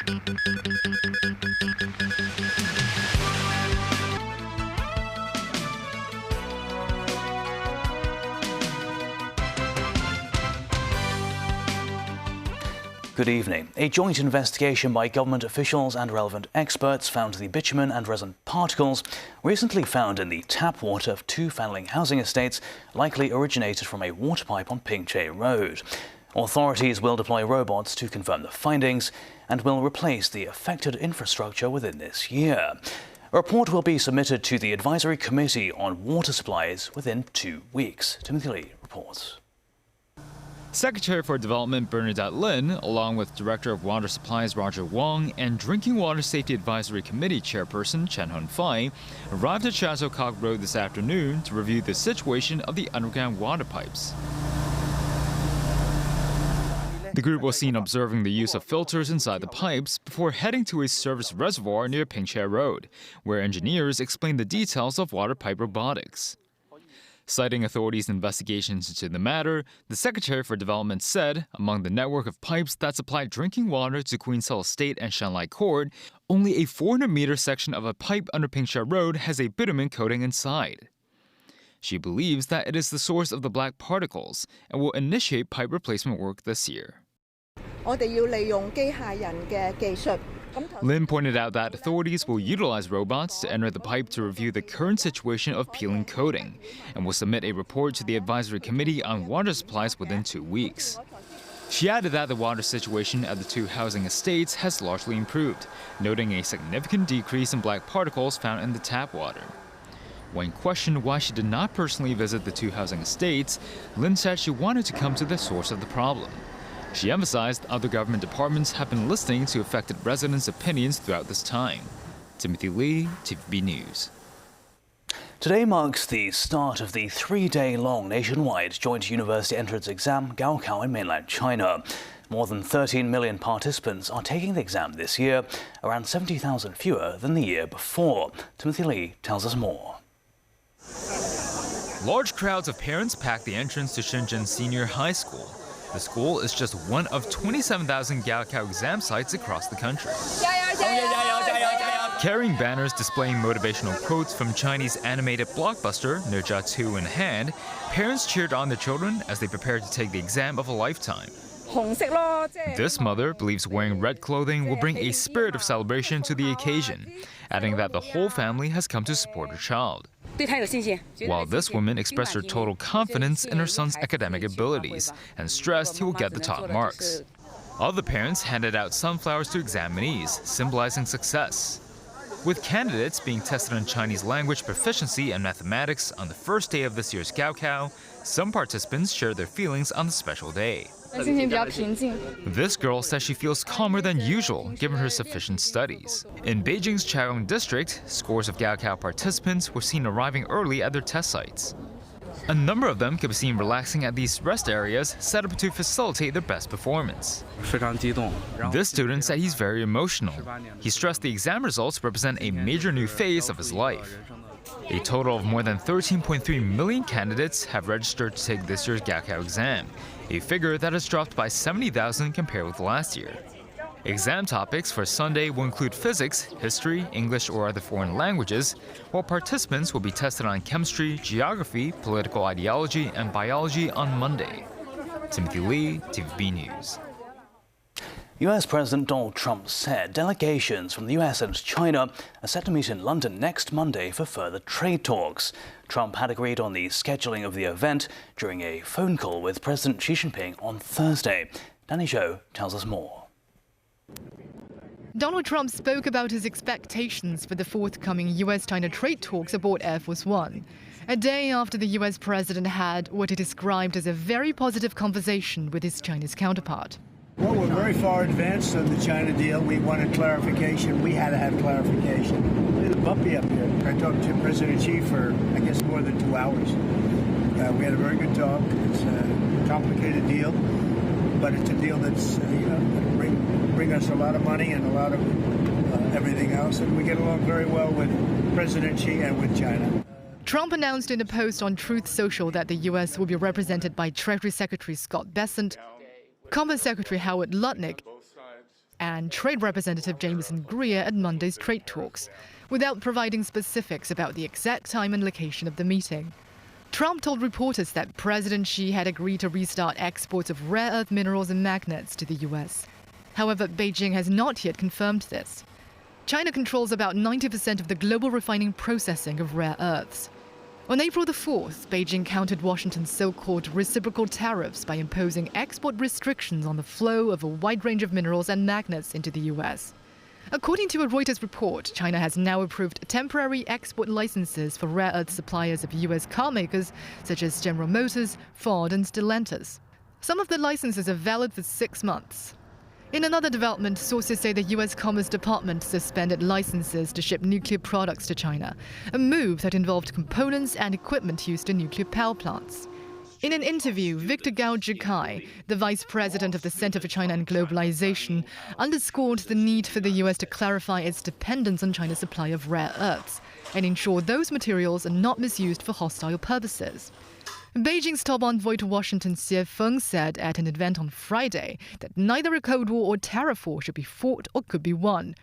Good evening. A joint investigation by government officials and relevant experts found the bitumen and resin particles recently found in the tap water of two Fanling housing estates likely originated from a water pipe on Pingche Road. Authorities will deploy robots to confirm the findings and will replace the affected infrastructure within this year. A report will be submitted to the Advisory Committee on Water Supplies within 2 weeks. Timothy Lee reports. Secretary for Development Bernadette Lin, along with Director of Water Supplies Roger Wong and Drinking Water Safety Advisory Committee Chairperson Chen Hun-fai, arrived at GAKO Road this afternoon to review the situation of the underground water pipes. The group was seen observing the use of filters inside the pipes before heading to a service reservoir near Pingche Road, where engineers explained the details of water pipe robotics. Citing authorities' investigations into the matter, the Secretary for Development said, among the network of pipes that supply drinking water to Queensell Estate and Shanlai Court, only a 400-meter section of a pipe under Pingche Road has a bitumen coating inside. She believes that it is the source of the black particles and will initiate pipe replacement work this year. Lin pointed out that authorities will utilize robots to enter the pipe to review the current situation of peeling coating and will submit a report to the Advisory Committee on Water Supplies within 2 weeks. She added that the water situation at the two housing estates has largely improved, noting a significant decrease in black particles found in the tap water. When questioned why she did not personally visit the two housing estates, Lin said she wanted to come to the source of the problem. She emphasized other government departments have been listening to affected residents' opinions throughout this time. Timothy Lee, TVB News. Today marks the start of the 3-day-long nationwide joint university entrance exam, GAKO, in mainland China. More than 13 million participants are taking the exam this year, around 70,000 fewer than the year before. Timothy Lee tells us more. Large crowds of parents pack the entrance to Shenzhen Senior High School. The school is just one of 27,000 GAKO exam sites across the country. Carrying banners displaying motivational quotes from Chinese animated blockbuster Ne Zha 2 in hand, parents cheered on their children as they prepared to take the exam of a lifetime. This mother believes wearing red clothing will bring a spirit of celebration to the occasion, adding that the whole family has come to support her child. While this woman expressed her total confidence in her son's academic abilities and stressed he will get the top marks. Other parents handed out sunflowers to examinees, symbolizing success. With candidates being tested on Chinese language proficiency and mathematics on the first day of this year's GAKO, some participants shared their feelings on the special day. This girl says she feels calmer than usual given her sufficient studies. In Beijing's Chaoyang district, scores of GAKO participants were seen arriving early at their test sites. A number of them could be seen relaxing at these rest areas set up to facilitate their best performance. This student said he's very emotional. He stressed the exam results represent a major new phase of his life. A total of more than 13.3 million candidates have registered to take this year's GAKO exam, a figure that has dropped by 70,000 compared with last year. Exam topics for Sunday will include physics, history, English or other foreign languages, while participants will be tested on chemistry, geography, political ideology, and biology on Monday. Timothy Lee, TVB News. US President Donald Trump said delegations from the US and China are set to meet in London next Monday for further trade talks. Trump had agreed on the scheduling of the event during a phone call with President Xi Jinping on Thursday. Danny Zhou tells us more. Donald Trump spoke about his expectations for the forthcoming US-China trade talks aboard Air Force One, a day after the US president had what he described as a very positive conversation with his Chinese counterpart. Well, we're very far advanced on the China deal. We wanted clarification. We had to have clarification. A little bumpy up here. I talked to President Xi for, I guess, more than 2 hours. We had a very good talk. It's a complicated deal, but it's a deal that's, bring us a lot of money and a lot of everything else. And we get along very well with President Xi and with China. Trump announced in a post on Truth Social that the U.S. will be represented by Treasury Secretary Scott Bessent, Commerce Secretary Howard Lutnick, and Trade Representative Jameson Greer at Monday's trade talks, without providing specifics about the exact time and location of the meeting. Trump told reporters that President Xi had agreed to restart exports of rare earth minerals and magnets to the US. However, Beijing has not yet confirmed this. China controls about 90% of the global refining processing of rare earths. On April the 4th, Beijing countered Washington's so-called reciprocal tariffs by imposing export restrictions on the flow of a wide range of minerals and magnets into the US. According to a Reuters report, China has now approved temporary export licenses for rare earth suppliers of US car makers such as General Motors, Ford and Stellantis. Some of the licenses are valid for 6 months. In another development, sources say the US Commerce Department suspended licenses to ship nuclear products to China, a move that involved components and equipment used in nuclear power plants. In an interview, Victor Gao Zhikai, the vice president of the Center for China and Globalization, underscored the need for the US to clarify its dependence on China's supply of rare earths and ensure those materials are not misused for hostile purposes. Beijing's top envoy to Washington, Xie Feng, said at an event on Friday that neither a Cold War or tariff war should be fought or could be won.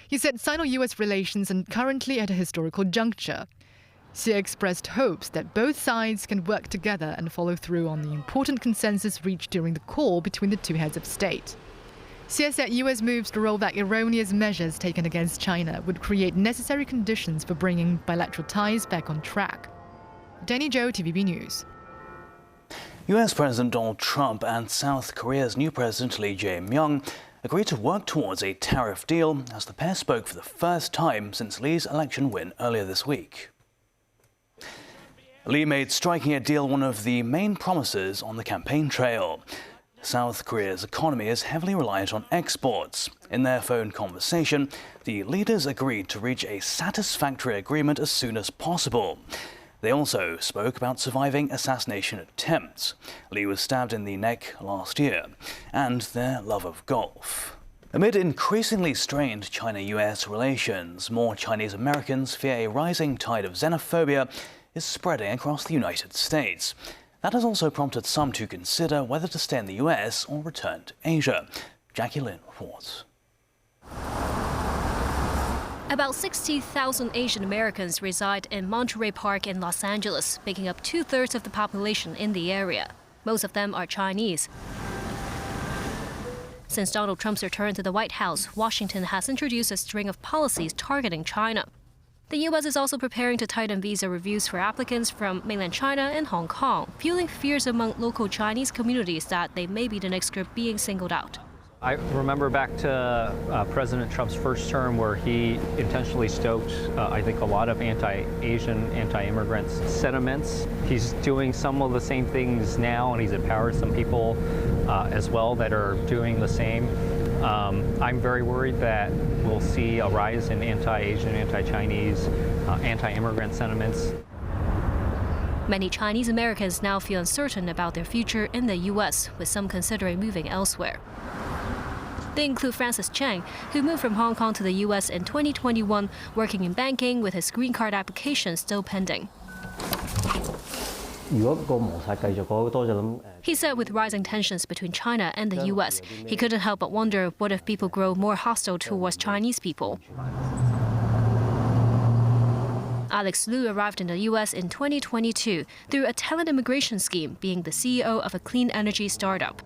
He said Sino-US relations are currently at a historical juncture. Xie expressed hopes that both sides can work together and follow through on the important consensus reached during the call between the two heads of state. Xie said US moves to roll back erroneous measures taken against China would create necessary conditions for bringing bilateral ties back on track. Danny Zhou, TVB News. US President Donald Trump and South Korea's new president Lee Jae-myung agreed to work towards a tariff deal as the pair spoke for the first time since Lee's election win earlier this week. Lee made striking a deal one of the main promises on the campaign trail. South Korea's economy is heavily reliant on exports. In their phone conversation, the leaders agreed to reach a satisfactory agreement as soon as possible. They also spoke about surviving assassination attempts. Lee was stabbed in the neck last year, and their love of golf. Amid increasingly strained China-US relations, more Chinese Americans fear a rising tide of xenophobia is spreading across the United States. That has also prompted some to consider whether to stay in the US or return to Asia. Jackie Lin reports. About 60,000 Asian Americans reside in Monterey Park in Los Angeles, making up 2/3 of the population in the area. Most of them are Chinese. Since Donald Trump's return to the White House, Washington has introduced a string of policies targeting China. The U.S. is also preparing to tighten visa reviews for applicants from mainland China and Hong Kong, fueling fears among local Chinese communities that they may be the next group being singled out. I remember back to President Trump's first term where he intentionally stoked, I think, a lot of anti-Asian, anti-immigrant sentiments. He's doing some of the same things now, and he's empowered some people as well that are doing the same. I'm very worried that we'll see a rise in anti-Asian, anti-Chinese, anti-immigrant sentiments. Many Chinese Americans now feel uncertain about their future in the U.S., with some considering moving elsewhere. They include Francis Chang, who moved from Hong Kong to the U.S. in 2021, working in banking with his green card application still pending. He said with rising tensions between China and the U.S., he couldn't help but wonder what if people grow more hostile towards Chinese people. Alex Liu arrived in the U.S. in 2022 through a talent immigration scheme, being the CEO of a clean energy startup.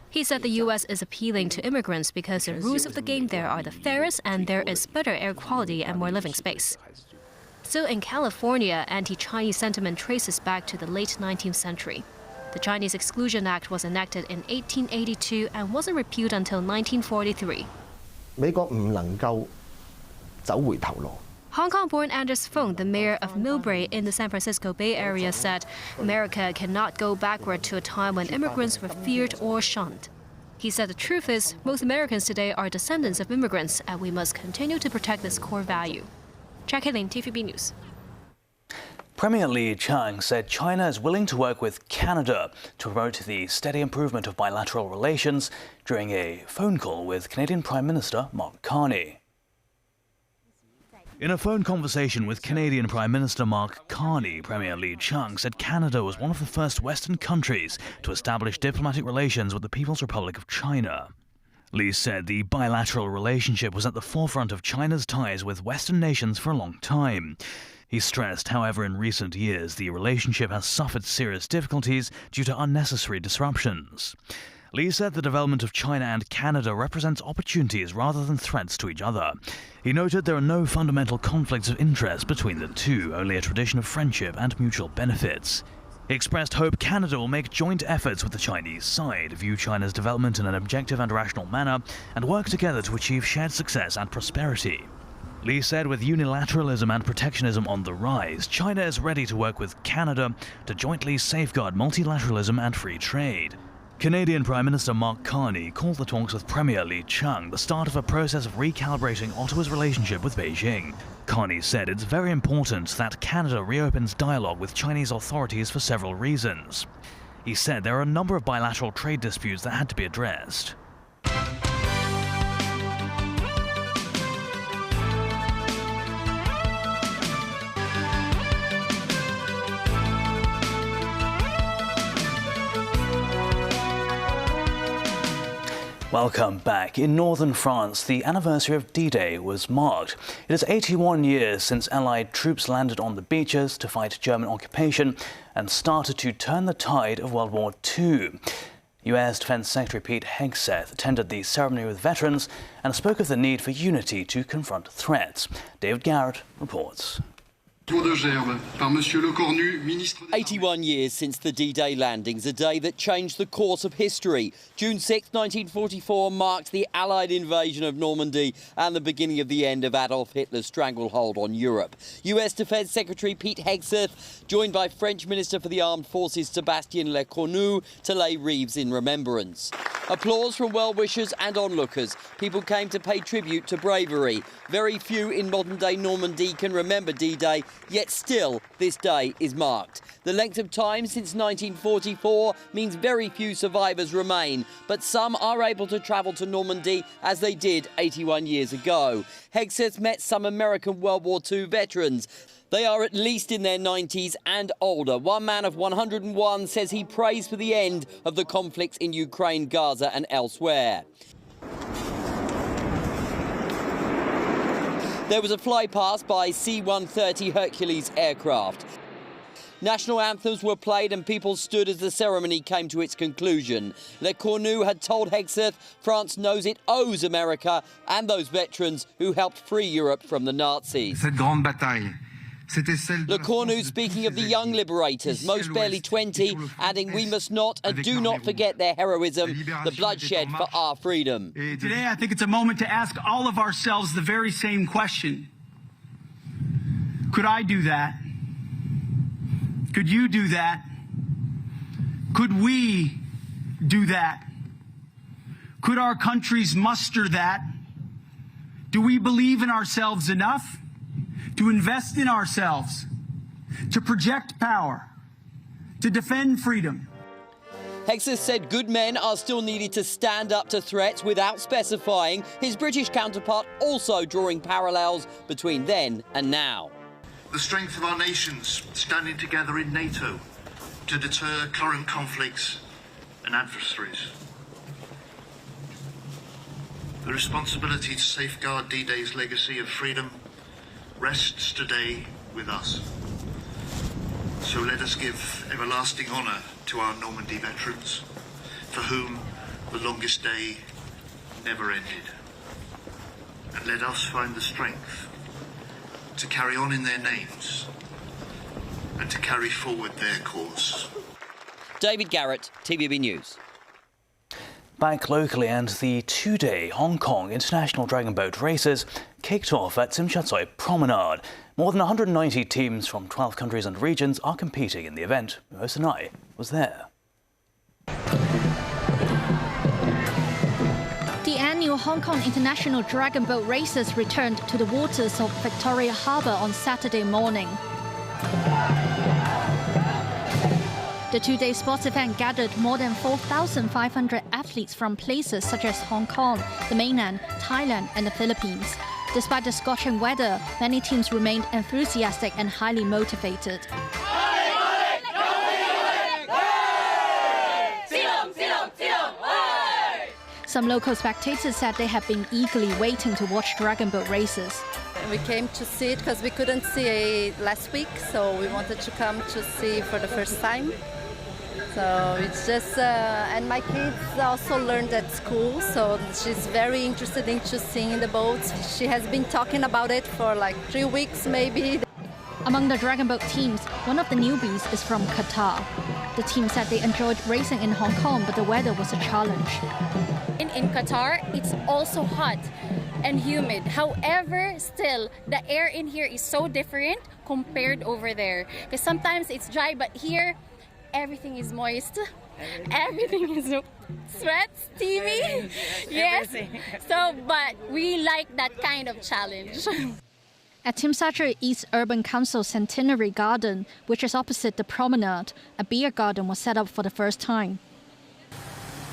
He said the U.S. is appealing to immigrants because the rules of the game there are the fairest and there is better air quality and more living space. Still in California, anti-Chinese sentiment traces back to the late 19th century. The Chinese Exclusion Act was enacted in 1882 and wasn't repealed until 1943. Hong Kong-born Anders Fung, the mayor of Millbrae in the San Francisco Bay Area, said America cannot go backward to a time when immigrants were feared or shunned. He said the truth is, most Americans today are descendants of immigrants, and we must continue to protect this core value. Jackie Lin, TVB News. Premier Li Qiang said China is willing to work with Canada to promote the steady improvement of bilateral relations during a phone call with Canadian Prime Minister Mark Carney. In a phone conversation with Canadian Prime Minister Mark Carney, Premier Li Qiang said Canada was one of the first Western countries to establish diplomatic relations with the People's Republic of China. Li said the bilateral relationship was at the forefront of China's ties with Western nations for a long time. He stressed, however, in recent years the relationship has suffered serious difficulties due to unnecessary disruptions. Li said the development of China and Canada represents opportunities rather than threats to each other. He noted there are no fundamental conflicts of interest between the two, only a tradition of friendship and mutual benefits. He expressed hope Canada will make joint efforts with the Chinese side, view China's development in an objective and rational manner, and work together to achieve shared success and prosperity. Li said with unilateralism and protectionism on the rise, China is ready to work with Canada to jointly safeguard multilateralism and free trade. Canadian Prime Minister Mark Carney called the talks with Premier Li Qiang the start of a process of recalibrating Ottawa's relationship with Beijing. Carney said it's very important that Canada reopens dialogue with Chinese authorities for several reasons. He said there are a number of bilateral trade disputes that had to be addressed. Welcome back. In northern France, the anniversary of D-Day was marked. It is 81 years since Allied troops landed on the beaches to fight German occupation and started to turn the tide of World War II. US Defense Secretary Pete Hegseth attended the ceremony with veterans and spoke of the need for unity to confront threats. David Garrett reports. 81 years since the D-Day landings, a day that changed the course of history. June 6, 1944 marked the Allied invasion of Normandy and the beginning of the end of Adolf Hitler's stranglehold on Europe. US Defense Secretary Pete Hegseth, joined by French Minister for the Armed Forces Sébastien Lecornu, to lay wreaths in remembrance. Applause from well-wishers and onlookers. People came to pay tribute to bravery. Very few in modern-day Normandy can remember D-Day, yet still this day is marked. The length of time since 1944 means very few survivors remain, but some are able to travel to Normandy as they did 81 years ago. Hegseth met some American World War II veterans. They are at least in their 90s and older. One man of 101 says he prays for the end of the conflicts in Ukraine, Gaza and elsewhere. There was a flypast by C-130 Hercules aircraft. National anthems were played and people stood as the ceremony came to its conclusion. Lecornu had told Hegseth France knows it owes America and those veterans who helped free Europe from the Nazis. Lecornu speaking of the young liberators, most barely 20, adding we must not and do not forget their heroism, the bloodshed for our freedom. Today I think it's a moment to ask all of ourselves the very same question. Could I do that? Could you do that? Could we do that? Could our countries muster that? Do we believe in ourselves enough to invest in ourselves, to project power, to defend freedom? Hegseth said good men are still needed to stand up to threats without specifying, his British counterpart also drawing parallels between then and now. The strength of our nations standing together in NATO to deter current conflicts and adversaries. The responsibility to safeguard D-Day's legacy of freedom rests today with us. So let us give everlasting honour to our Normandy veterans, for whom the longest day never ended. And let us find the strength to carry on in their names and to carry forward their cause. David Garrett, TVB News. Back locally, and the two-day Hong Kong International Dragon Boat races kicked off at Tsim Sha Tsui Promenade. More than 190 teams from 12 countries and regions are competing in the event. Most and I was there. The annual Hong Kong International Dragon Boat races returned to the waters of Victoria Harbour on Saturday morning. The two-day sports event gathered more than 4,500 athletes from places such as Hong Kong, the mainland, Thailand and the Philippines. Despite the scorching weather, many teams remained enthusiastic and highly motivated. Some local spectators said they had been eagerly waiting to watch dragon boat races. We came to see it because we couldn't see it last week, so we wanted to come to see for the first time. So it's just, and my kids also learned at school, so she's very interested in seeing the boats. She has been talking about it for like 3 weeks maybe. Among the dragon boat teams, one of the newbies is from Qatar. The team said they enjoyed racing in Hong Kong, but the weather was a challenge. In Qatar, it's also hot and humid. However, still, the air in here is so different compared over there. Because sometimes it's dry, but here, everything is moist. Everything is sweat, steamy. Yes. So, but we like that kind of challenge. At Tsim Sha Tsui East Urban Council Centenary Garden, which is opposite the promenade, a beer garden was set up for the first time.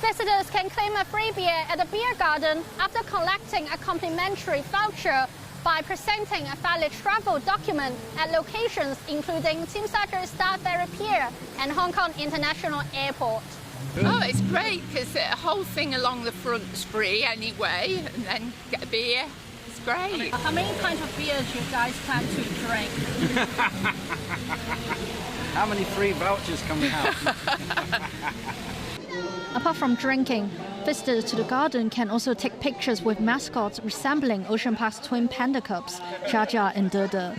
Visitors can claim a free beer at the beer garden after collecting a complimentary voucher by presenting a valid travel document at locations including Tsim Sha Tsui Star Ferry Pier and Hong Kong International Airport. Oh, it's great because the whole thing along the front's free anyway, and then get a beer. It's great. How many kinds of beers you guys plan to drink? How many free vouchers can we have? Apart from drinking, visitors to the garden can also take pictures with mascots resembling Ocean Park's twin panda cubs, Jia Jia and De De.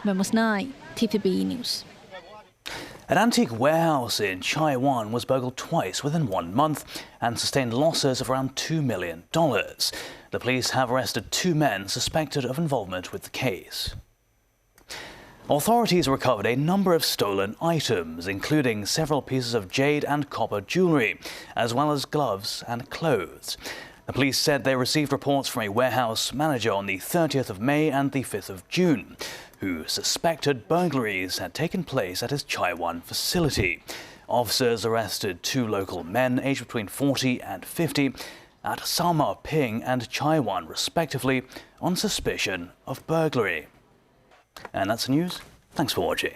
Memos 9, TVB News. An antique warehouse in Taiwan was burgled twice within 1 month and sustained losses of around $2 million. The police have arrested 2 men suspected of involvement with the case. Authorities recovered a number of stolen items, including several pieces of jade and copper jewellery, as well as gloves and clothes. The police said they received reports from a warehouse manager on the 30th of May and the 5th of June, who suspected burglaries had taken place at his Chaiwan facility. Officers arrested 2 local men aged between 40 and 50 at Sama Ping and Chaiwan, respectively, on suspicion of burglary. And that's the news. Thanks for watching.